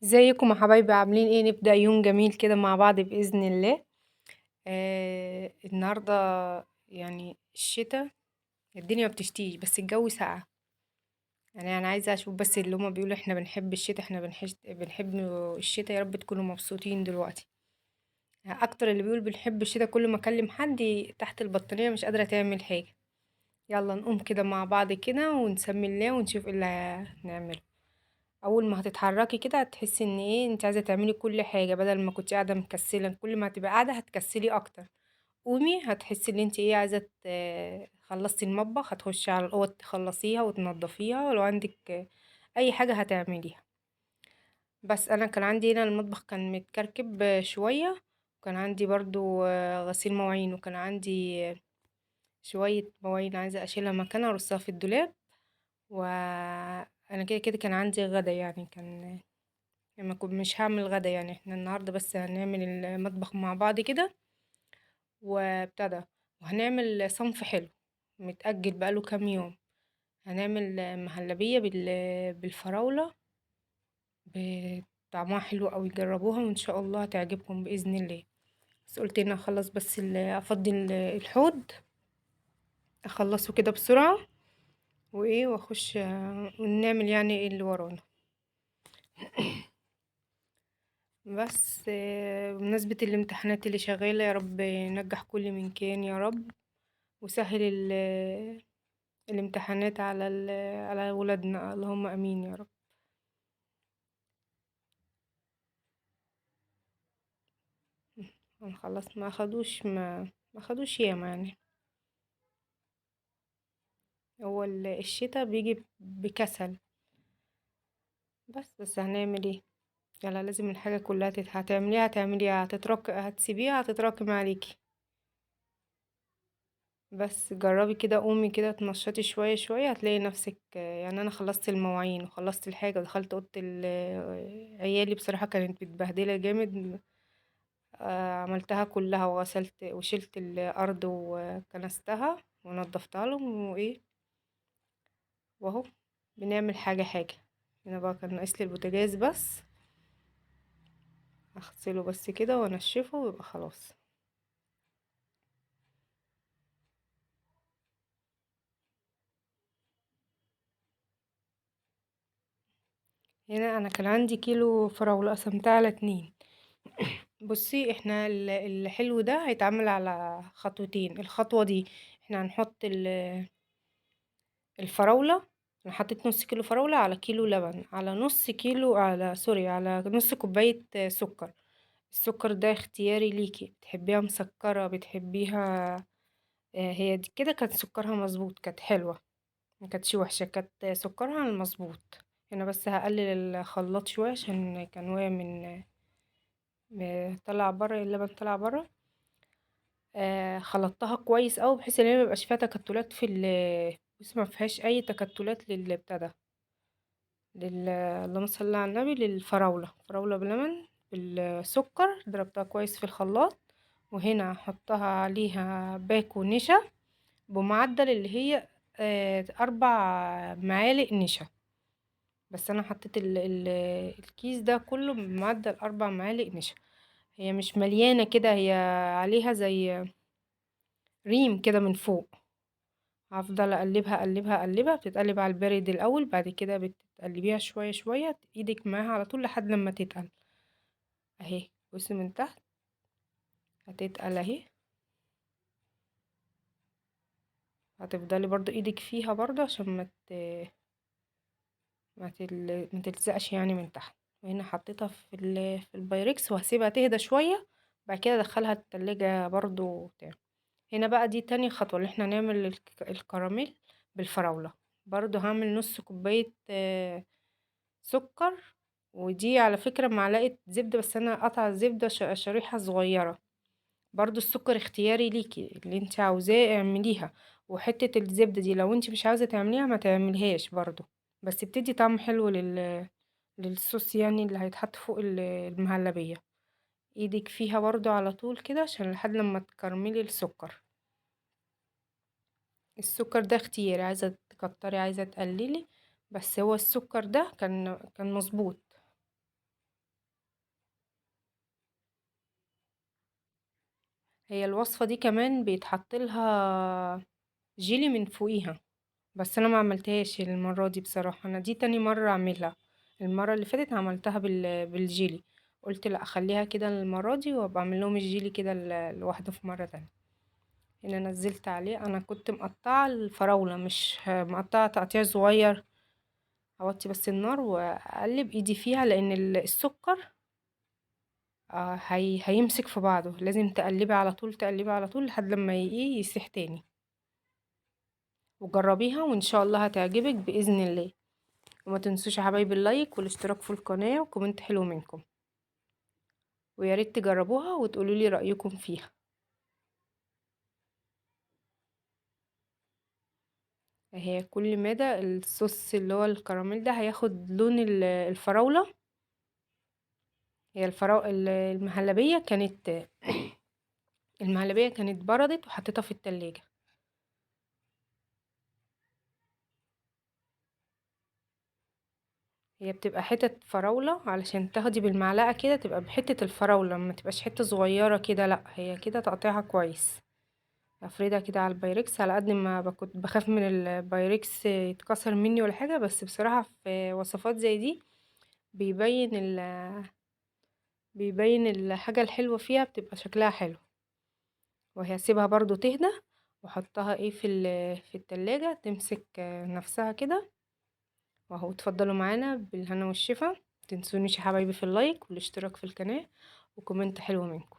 ازيكم يا حبايبي، عاملين ايه؟ نبدأ يوم جميل كده مع بعض بإذن الله. النهاردة يعني الشتاء، الدنيا ما بتشتيش بس الجو ساقع. يعني انا عايزة اشوف بس اللي هما بيقولوا احنا بنحب الشتاء، احنا بنحب الشتاء، يا رب تكونوا مبسوطين دلوقتي. اكتر اللي بيقول بنحب الشتاء كل ما اكلم حد تحت البطانية مش قادرة تعمل حاجة. يلا نقوم كده مع بعض كده ونسمي الله ونشوف ايه اللي هنعمله. اول ما هتتحركي كده هتحسي ان ايه، انت عايزه تعملي كل حاجه بدل ما كنت قاعده مكسله. كل ما هتبقى قاعده هتكسلي اكتر. قومي هتحسي ان انت ايه، عايزه خلصتي المطبخ هتخشي على الاوض تخلصيها وتنضفيها، ولو عندك اي حاجه هتعمليها. بس انا كان عندي هنا المطبخ كان متكركب شويه، وكان عندي برضو غسيل مواعين، وكان عندي شويه مواعين عايزه اشيلها مكانها ارصها في الدولاب. وانا كده كده كان عندي غدا، يعني كان لما كنت مش هعمل غدا، يعني احنا النهارده بس هنعمل المطبخ مع بعض كده وابتدى. وهنعمل صنف حلو متأجل بقاله كام يوم. هنعمل مهلبية بالفراولة. طعمها حلو قوي، جربوها وان شاء الله هتعجبكم بإذن الله. بس قلت انا اخلص بس افضي الحوض، اخلصه كده بسرعة وايه، واخش ونعمل يعني ايه اللي ورانا. بس بمناسبة الامتحانات اللي شغالة، يا رب ينجح كل من كان يا رب، وسهل الامتحانات على على ولادنا، اللهم امين يا رب. هنخلص، ما خدوش ياما يعني. هو الشتاء بيجي بكسل. بس هنعمل ايه؟ يلا لازم الحاجة كلها هتعمليها هتسيبيها هتتراكم عليكي. بس جربي كده، قومي كده تنشطي شوية شوية هتلاقي نفسك. يعني انا خلصت المواعين وخلصت الحاجة ودخلت اوضة عيالي، بصراحة كانت متبهدلة جامد. عملتها كلها وغسلت وشلت الأرض وكنستها ونضفتها لهم وإيه، وأهو بنعمل حاجة حاجة. هنا بقى كان ناقصلي البوتاجاز بس، أغسله بس كده وأنشفه ويبقى خلاص. هنا أنا كان عندي كيلو فراولة قسمتها على 2. بصي احنا الحلو ده هيتعمل على خطوتين. الخطوة دي احنا هنحط الفراولة. انا حطيت نص كيلو فراولة على كيلو لبن، على نص كيلو، على سوري، على نص كوباية سكر. السكر ده اختياري ليكي، بتحبيها مسكرة بتحبيها. هي دي كده كانت سكرها مظبوط، كانت حلوة، ما كانتش وحشة، كانت سكرها المظبوط. هنا بس هقلل الخلاط شوية عشان كان واقع طلع بره، اللبن طلع بره. خلطتها كويس اوي بحيث ان هي ميبقاش فيها تكتلات بس ما فيهاش اي تكتلات للبتاع اللهم صل على النبي، للفراولة. فراولة بلبن بالسكر ضربتها كويس في الخلاط. وهنا هحطها عليها باكو نشا بمعدل اللي هي 4 معالق نشا. بس انا حطيت الكيس ده كله بمعدل 4 معالق نشا. هي مش مليانة كده، هي عليها زي ريم كده من فوق. هفضل اقلبها بتتقلب على البارد الاول، بعد كده بتقلبيها شويه شويه ايدك معاها على طول لحد لما تتقل. اهي بصي من تحت هتتقل اهي. هتفضلي برضو ايدك فيها برضو عشان ما تلزقش يعني من تحت. وهنا حطيتها في البايركس وهسيبها تهدى شويه، بعد كده ادخلها التلاجة برضو تاني. هنا بقى دي تاني خطوه، اللي احنا نعمل الكراميل بالفراوله. برضو هعمل نص كوبايه سكر. ودي على فكرة معلقة زبدة، بس انا قطع الزبدة شريحة صغيرة. برضو السكر اختياري ليكي، اللي انت عاوزاه اعمليها. وحتة الزبدة دي لو انت مش عاوزة تعمليها ما تعمليهاش برضو، بس بتدي طعم حلو للصوص يعني اللي هيتحط فوق المهلبية. ايدك فيها برضو على طول كده عشان لحد لما تكرملي السكر. السكر ده اختياري، عايزة تكتري عايزة تقللي، بس هو السكر ده كان مظبوط. هي الوصفة دي كمان بيتحط لها جيلي من فوقيها، بس انا ما عملتهاش المرة دي بصراحة، انا دي تاني مرة اعملها. المرة اللي فاتت عملتها بالجيلي. قلت لا اخليها كده المرة دي وابقى اعمل لهم الجيلي كده لوحده في مرة تانية. هنا نزلت عليه، انا كنت مقطعة الفراولة مش مقطعة تقطيع صغير. اوطي بس النار واقلب ايدي فيها لان السكر هيمسك في بعضه، لازم تقلبي على طول تقلبي على طول لحد لما يسيح تاني. وجربيها وان شاء الله هتعجبك باذن الله. وما تنسوش يا حبايبي اللايك والاشتراك في القناة وكومنت حلو منكم. ويا ريت تجربوها وتقولوا لي رأيكم فيها. هي كل مادة الصوص اللي هو الكراميل ده هياخد لون الفراولة. هي المهلبية كانت المهلبية كانت بردت وحطيتها في التلاجة. هي بتبقى حتت فراولة علشان تاخدي بالمعلقة كده، تبقى بحتة الفراولة ما تبقاش حتة صغيرة كده، لا هي كده تقطيعها كويس. افردها كده على البايركس على قد ما كنت بخاف من البايركس يتكسر مني ولا حاجة، بس بصراحة في وصفات زي دي بيبين بيبين الحاجة الحلوة فيها بتبقى شكلها حلو. وهي هسيبها برضو تهدى واحطها ايه في التلاجة تمسك نفسها كده. واهو اتفضلوا معانا بالهنا والشفا. متنسونيش يا حبايبي في اللايك والاشتراك في القناة وكومنت حلو منكم.